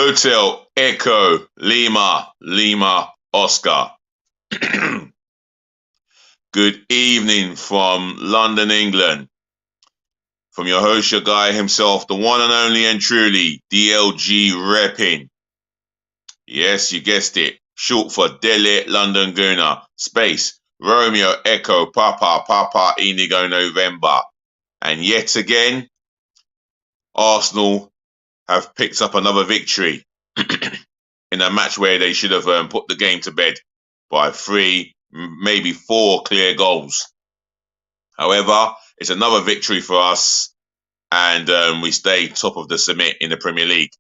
Hotel Echo Lima Lima Oscar. Good evening from London, England. From your host, your guy himself, the one and only and truly, DLG repping. Yes, you guessed it. Short for Delhi London Gooner. Space Romeo Echo Papa Papa Indigo November. And yet again, Arsenal have picked up another victory in a match where they should have put the game to bed by 3, maybe 4 clear goals. However, it's another victory for us, and we stay top of the summit in the Premier League.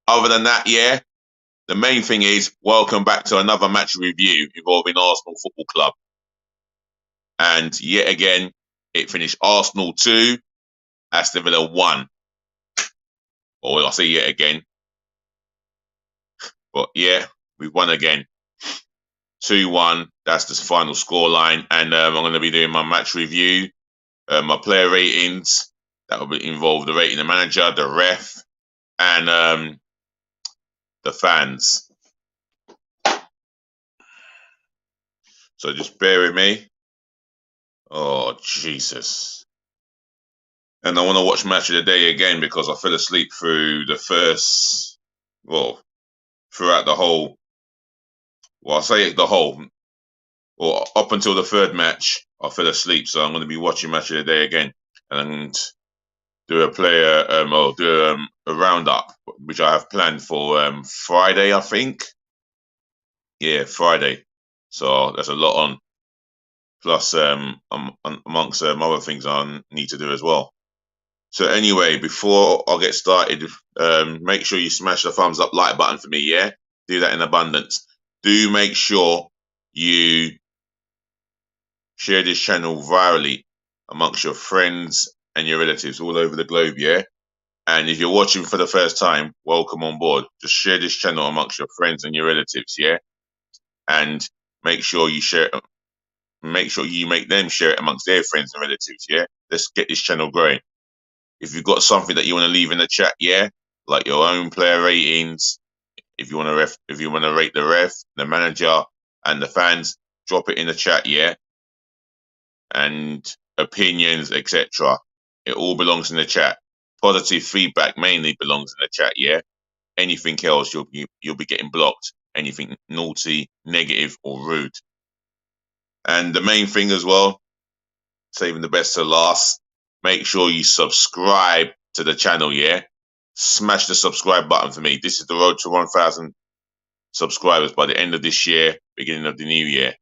Other than that, yeah, the main thing is welcome back to another match review involving Arsenal Football Club. And yet again, it finished Arsenal 2, Aston Villa 1. Or I'll say yet again. But yeah, we won again. 2-1, that's the final scoreline. And I'm going to be doing my match review, my player ratings. That will involve the rating of the manager, the ref, and the fans. So just bear with me. Oh, Jesus. And I want to watch Match of the Day again because I fell asleep through the first, throughout the whole, I'll say the whole, or up until the third match, I fell asleep. So I'm going to be watching Match of the Day again and do a player, do a roundup, which I have planned for Friday, I think. Yeah, Friday. So there's a lot on. Plus, amongst other things I need to do as well. So anyway, before I get started, make sure you smash the thumbs up like button for me, yeah? Do that in abundance. Do make sure you share this channel virally amongst your friends and your relatives all over the globe, yeah? And if you're watching for the first time, welcome on board. Just share this channel amongst your friends and your relatives, yeah? And make sure you share it. Make sure you make them share it amongst their friends and relatives, yeah? Let's get this channel growing. If you've got something that you want to leave in the chat, yeah? Like your own player ratings, if you want to rate the ref, the manager, and the fans, drop it in the chat, yeah? And opinions, etc. It all belongs in the chat. Positive feedback mainly belongs in the chat, yeah? Anything else, you'll be getting blocked. Anything naughty, negative, or rude. And the main thing as well, saving the best to last, make sure you subscribe to the channel, yeah? Smash the subscribe button for me. This is the road to 1,000 subscribers by the end of this year, beginning of the new year.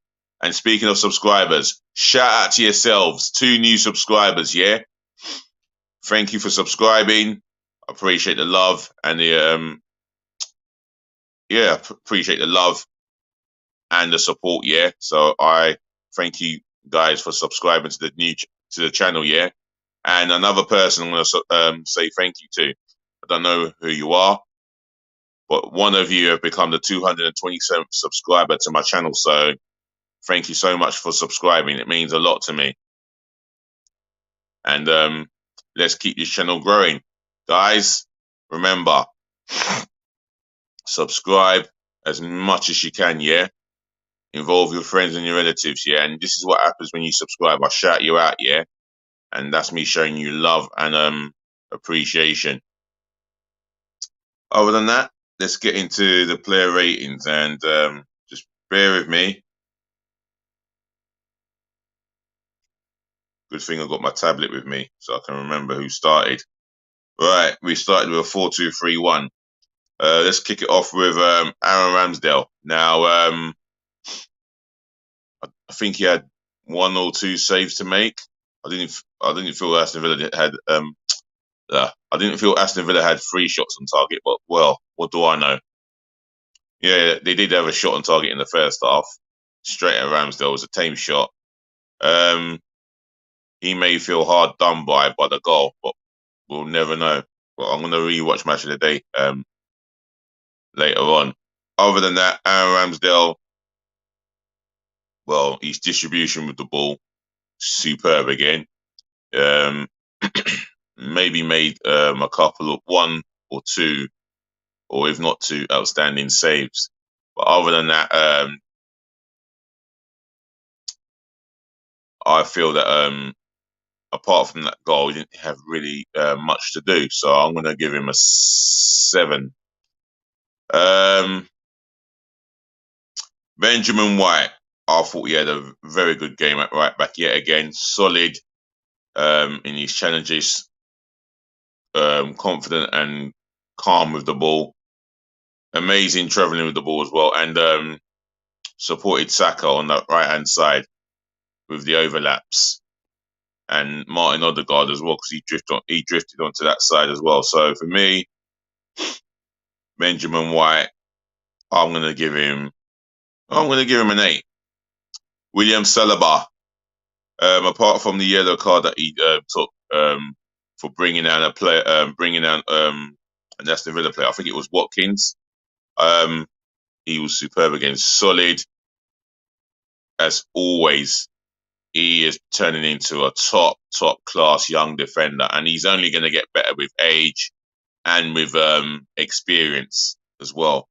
And speaking of subscribers, shout out to yourselves. 2 new subscribers, yeah? Thank you for subscribing. I appreciate the love and the appreciate the love and the support, yeah? So I thank you guys for subscribing to the channel, yeah? And another person I'm going to say thank you to. I don't know who you are, but one of you have become the 227th subscriber to my channel. So thank you so much for subscribing. It means a lot to me. And let's keep this channel growing. Guys, remember, subscribe as much as you can, yeah? Involve your friends and your relatives, yeah? And this is what happens when you subscribe. I shout you out, yeah? And that's me showing you love and appreciation. Other than that, let's get into the player ratings and just bear with me. Good thing I've got my tablet with me so I can remember who started. Right, we started with a 4-2-3-1. Let's kick it off with Aaron Ramsdale. Now, I think he had 1 or 2 saves to make. I didn't feel Aston Villa had I didn't feel Aston Villa had 3 shots on target, but well, what do I know? Yeah, they did have a shot on target in the first half. Straight at Ramsdale. It was a tame shot. He may feel hard done by the goal, but we'll never know. But I'm going to rewatch Match of the Day later on. Other than that, Aaron Ramsdale, well, his distribution with the ball, superb again. Maybe made a couple of 1 or 2 or if not 2 outstanding saves. But other than that, I feel that apart from that goal, he didn't have really much to do. So I'm going to give him a 7. Benjamin White, I thought he had a very good game at right back yet again. Solid in his challenges, confident and calm with the ball. Amazing travelling with the ball as well, and supported Saka on the right-hand side with the overlaps, and Martin Odegaard as well, because he drifted onto that side as well. So for me, Benjamin White, I'm going to give him an 8. William Saliba, apart from the yellow card that he took for bringing down a player, bringing down an Aston Villa player, I think it was Watkins. He was superb again, solid as always. He is turning into a top class young defender, and he's only going to get better with age and with experience as well.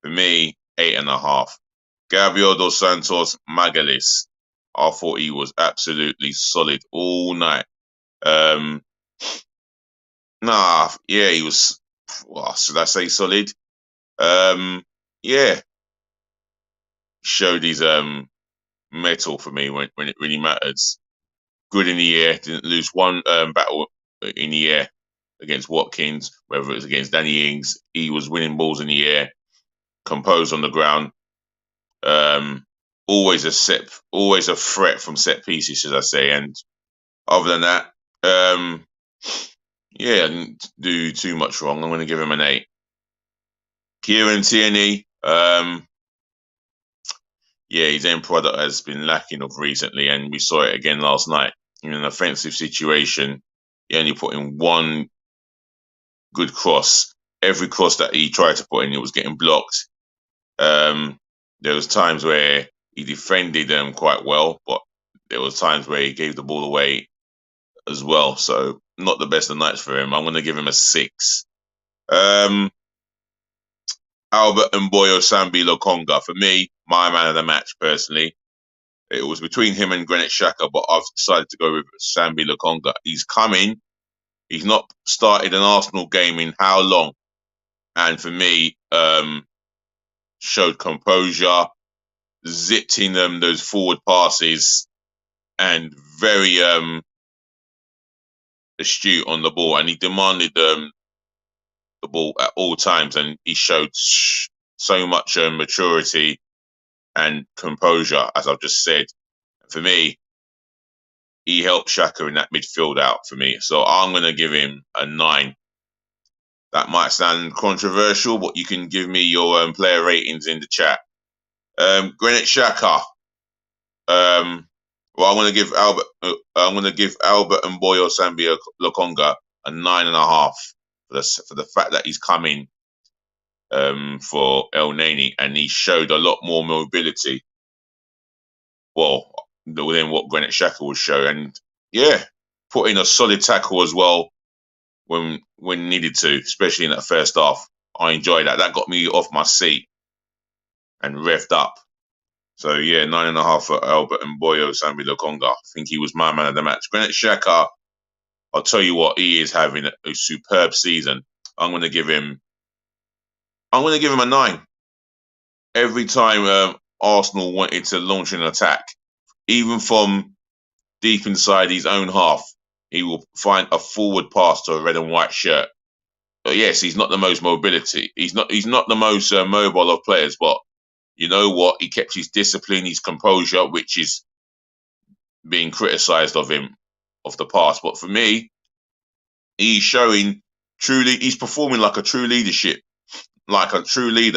For me, 8.5. Gabriel dos Santos Magalhaes, I thought he was absolutely solid all night. He was. Well, should I say solid? Yeah, showed his mettle for me when it really matters. Good in the air, didn't lose one battle in the air against Watkins, whether it was against Danny Ings. He was winning balls in the air, composed on the ground. Always a threat from set pieces, should I say. And other than that, I didn't do too much wrong. I'm going to give him an 8. Kieran Tierney, his end product has been lacking of recently, and we saw it again last night. In an offensive situation, he only put in one good cross. Every cross that he tried to put in, it was getting blocked. There was times where he defended them quite well, but there was times where he gave the ball away as well. So not the best of nights for him. I'm going to give him a 6. Albert Mboyo Sambi Lokonga, for me, my man of the match personally. It was between him and Granit Xhaka, but I've decided to go with Sambi Lokonga. He's coming. He's not started an Arsenal game in how long? And for me, showed composure, zipped in those forward passes, and very astute on the ball. And he demanded the ball at all times, and he showed so much maturity and composure, as I've just said. For me, he helped Xhaka in that midfield out for me. So I'm going to give him a 9. That might sound controversial, but you can give me your player ratings in the chat. Granit Xhaka. I'm going to give Albert and Mboyo Sambi Lokonga a 9.5 for the fact that he's coming for El Neni, and he showed a lot more mobility. Well, than what Granit Xhaka would show, and put in a solid tackle as well when needed to, especially in that first half. I enjoyed that. That got me off my seat and revved up. So 9.5 for Albert Mboyo Sambi Lokonga. I think he was my man of the match. Granit Xhaka, I'll tell you what, he is having a superb season. I'm going to give him a 9. Every time Arsenal wanted to launch an attack, even from deep inside his own half, he will find a forward pass to a red and white shirt. But yes, he's not the most mobility. He's not the most mobile of players, but you know what? He kept his discipline, his composure, which is being criticised of him of the past. But for me, he's performing like a true leader,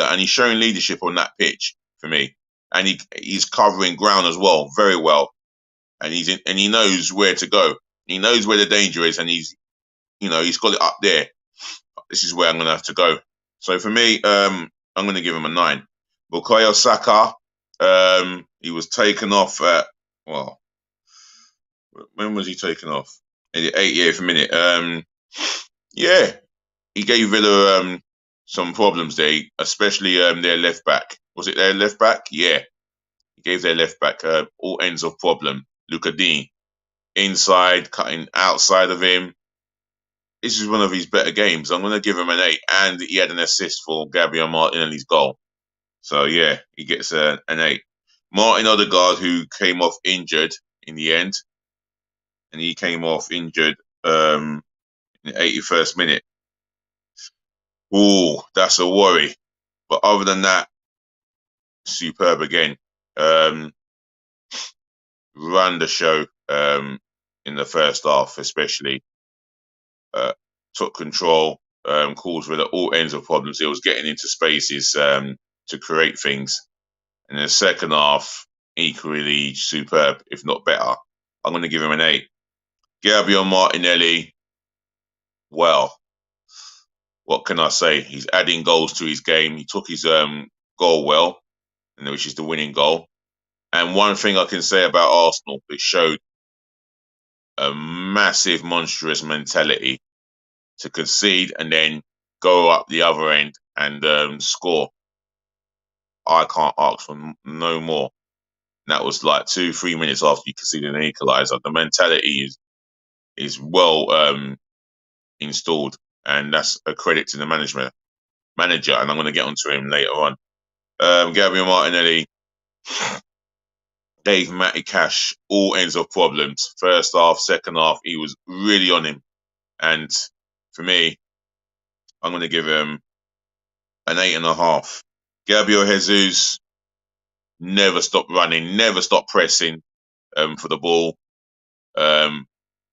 and he's showing leadership on that pitch for me. And he's covering ground as well, very well. And he knows where to go. He knows where the danger is, and he's got it up there. This is where I'm going to have to go. So for me, I'm going to give him a 9. Bukayo Saka, he was taken off at, when was he taken off? In the 88th minute. He gave Villa some problems there, especially their left back. Was it their left back? Yeah, he gave their left back all ends of problem. Luca Dean inside, cutting outside of him. This is one of his better games. I'm going to give him an 8, and he had an assist for Gabriel Martinelli's goal. So yeah, he gets an 8. Martin Odegaard, who came off injured in the end, and he came off injured in the 81st minute. Ooh, that's a worry. But other than that, superb again. Ran the show in the first half, especially. Took control, caused with all ends of problems. It was getting into spaces to create things. And in the second half, equally superb, if not better. I'm going to give him an 8. Gabriel Martinelli, well, what can I say? He's adding goals to his game. He took his goal well, which is the winning goal. And one thing I can say about Arsenal, it showed a massive, monstrous mentality to concede and then go up the other end and score. I can't ask for no more. And that was like 2-3 minutes after you conceded an equaliser. The mentality is well installed, and that's a credit to the manager. And I'm going to get onto him later on. Gabriel Martinelli gave Matty Cash all ends of problems. First half, second half, he was really on him. And for me, I'm going to give him an 8.5. Gabriel Jesus never stopped running, never stopped pressing for the ball.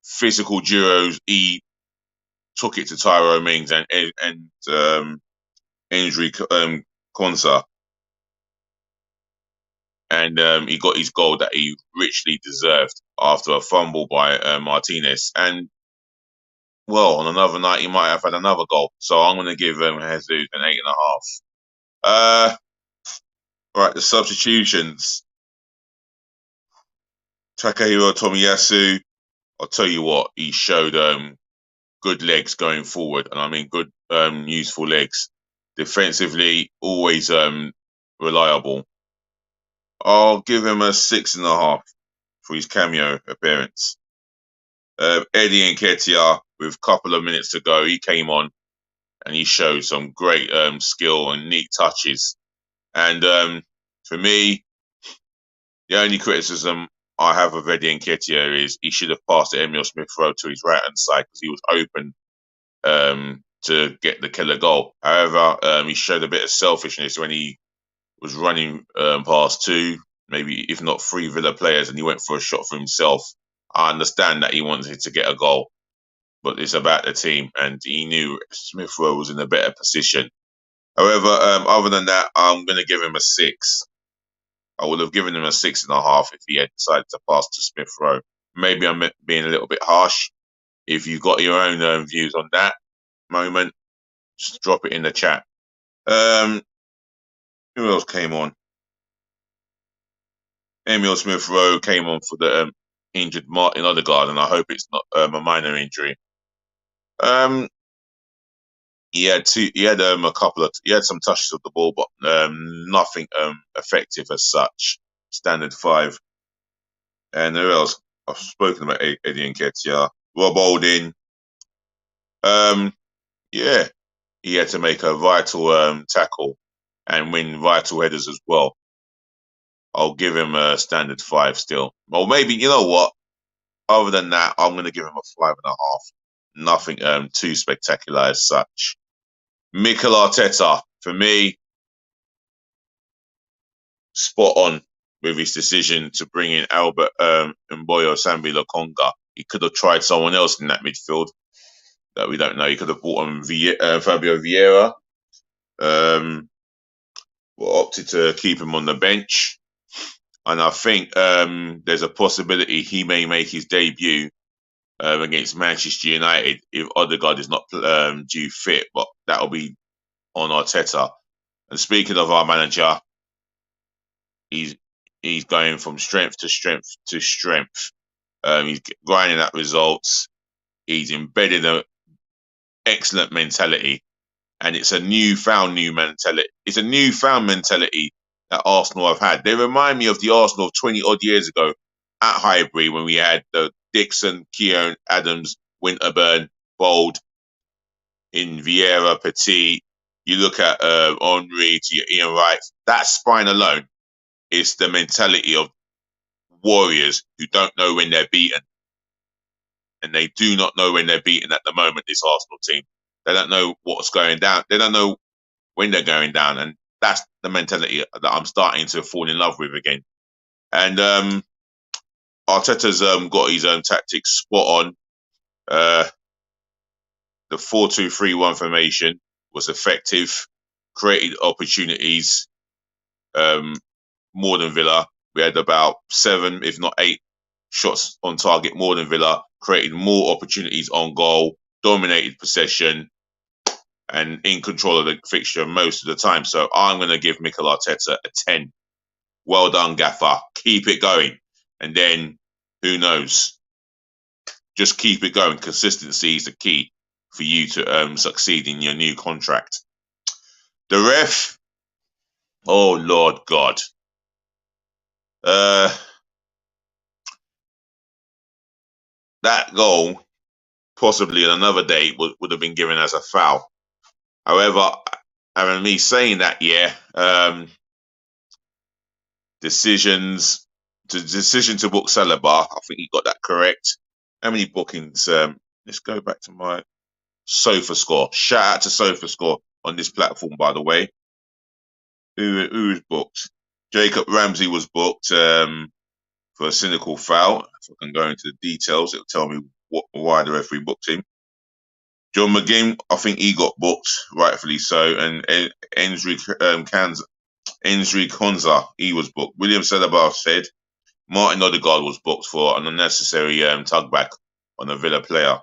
Physical duos, he took it to Tyrone Mings and Andrew Konsa. And he got his goal that he richly deserved after a fumble by Martinez. And, well, on another night, he might have had another goal. So I'm going to give Jesus an 8.5. Right, the substitutions. Takahiro Tomiyasu, I'll tell you what, he showed good legs going forward. And I mean good, useful legs. Defensively, always reliable. I'll give him a 6.5 for his cameo appearance. Eddie Nketiah, with a couple of minutes to go, he came on and he showed some great skill and neat touches. And for me, the only criticism I have of Eddie Nketiah is he should have passed to Emil Smith-Rowe to his right-hand side because he was open to get the killer goal. However, he showed a bit of selfishness when he was running past 2, maybe if not 3 Villa players, and he went for a shot for himself. I understand that he wanted to get a goal, but it's about the team, and he knew Smith-Rowe was in a better position. However, other than that, I'm going to give him a 6. I would have given him a 6.5 if he had decided to pass to Smith-Rowe. Maybe I'm being a little bit harsh. If you've got your own views on that moment, just drop it in the chat. Who else came on? Emil Smith-Rowe came on for the injured Martin Odegaard, and I hope it's not a minor injury. He had some touches of the ball, but nothing effective as such. Standard 5. And who else? I've spoken about Eddie Nketiah. Rob Holding. Yeah, he had to make a vital tackle and win vital headers as well. I'll give him a standard 5 still. Well, maybe, you know what? Other than that, I'm going to give him a 5.5. Nothing too spectacular as such. Mikel Arteta, for me, spot on with his decision to bring in Albert Mboyo Sambi Lokonga. He could have tried someone else in that midfield that we don't know. He could have brought on Fabio Vieira. Opted to keep him on the bench. And I think there's a possibility he may make his debut against Manchester United if Odegaard is not due fit, but that'll be on Arteta. And speaking of our manager, he's going from strength to strength to strength. He's grinding out results. He's embedded an excellent mentality. and it's a newfound new mentality. It's a newfound mentality that Arsenal have had. They remind me of the Arsenal of 20 odd years ago at Highbury when we had the Dixon, Keown, Adams, Winterburn, Bold, in Vieira, Petit. You look at Henry to your Ian Wright. That spine alone is the mentality of warriors who don't know when they're beaten. And they do not know when they're beaten at the moment, this Arsenal team. They don't know what's going down. They don't know when they're going down. And that's the mentality that I'm starting to fall in love with again. And Arteta's got his own tactics spot on. The 4-2-3-1 formation was effective, created opportunities more than Villa. We had about 7, if not 8, shots on target more than Villa, created more opportunities on goal, dominated possession, and in control of the fixture most of the time. So I'm going to give Mikel Arteta a 10. Well done, Gaffer. Keep it going. And then, who knows? Just keep it going. Consistency is the key for you to succeed in your new contract. The ref, oh Lord God. That goal, possibly on another day, would have been given as a foul. However, having me saying that, decision to book Saliba, I think he got that correct. How many bookings? Let's go back to my SofaScore. Shout out to SofaScore on this platform, by the way. Who was booked? Jacob Ramsey was booked for a cynical foul. If I can go into the details, it'll tell me why the referee booked him. John McGinn, I think he got booked, rightfully so, and Ensri Konza, he was booked. William Saliba said Martin Odegaard was booked for an unnecessary tug back on a Villa player.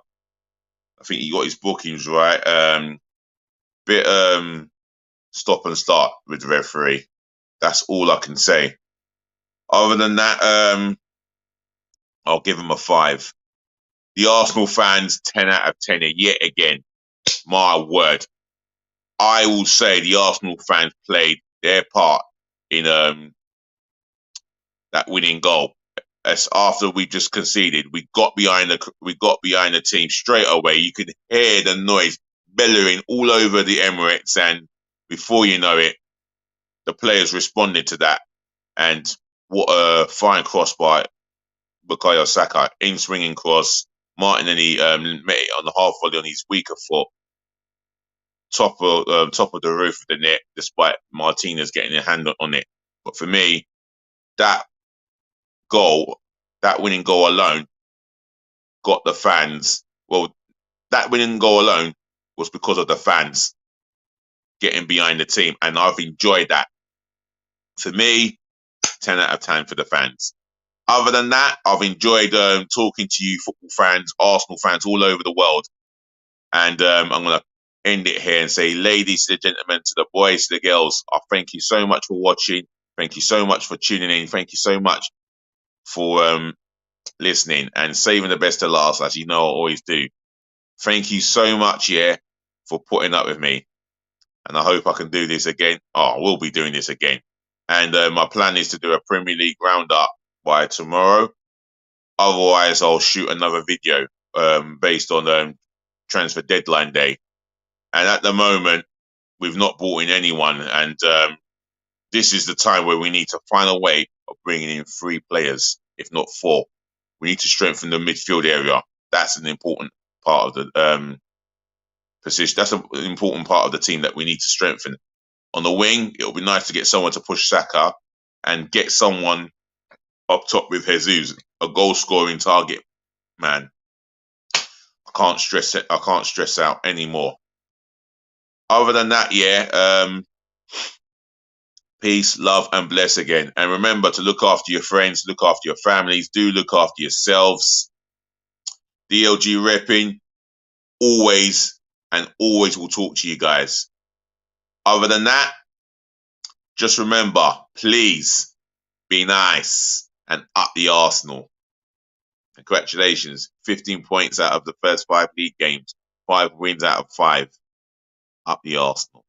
I think he got his bookings right. Bit stop and start with the referee. That's all I can say. Other than that, I'll give him a 5. The Arsenal fans, 10 out of 10 yet again. My word. I will say the Arsenal fans played their part in that winning goal. As after we just conceded, we got behind the team straight away. You could hear the noise bellowing all over the Emirates, and before you know it, the players responded to that. And what a fine cross by Bukayo Saka, in swinging cross. Martinelli met it on the half volley on his weaker foot, top of the roof of the net, despite Martinez getting a hand on it. But for me, that winning goal alone, got the fans. Well, that winning goal alone was because of the fans getting behind the team, and I've enjoyed that. For me, 10 out of 10 for the fans. Other than that, I've enjoyed talking to you football fans, Arsenal fans all over the world. And I'm going to end it here and say, ladies and gentlemen, to the boys, to the girls, I thank you so much for watching. Thank you so much for tuning in. Thank you so much for listening and saving the best to last, as you know I always do. Thank you so much, for putting up with me. And I hope I can do this again. I will be doing this again. And my plan is to do a Premier League roundup by tomorrow. Otherwise, I'll shoot another video based on transfer deadline day. And at the moment, we've not brought in anyone. And this is the time where we need to find a way of bringing in 3 players, if not 4. We need to strengthen the midfield area. That's an important part of the position. That's an important part of the team that we need to strengthen. On the wing, it'll be nice to get someone to push Saka and get someone up top with Jesus, a goal-scoring target man. I can't stress it. I can't stress out anymore. Other than that, peace, love, and bless again. And remember to look after your friends, look after your families, do look after yourselves. DLG repping, always and always will talk to you guys. Other than that, just remember, please be nice and up the Arsenal. Congratulations, 15 points out of the first 5 league games, 5 wins out of 5. up the Arsenal.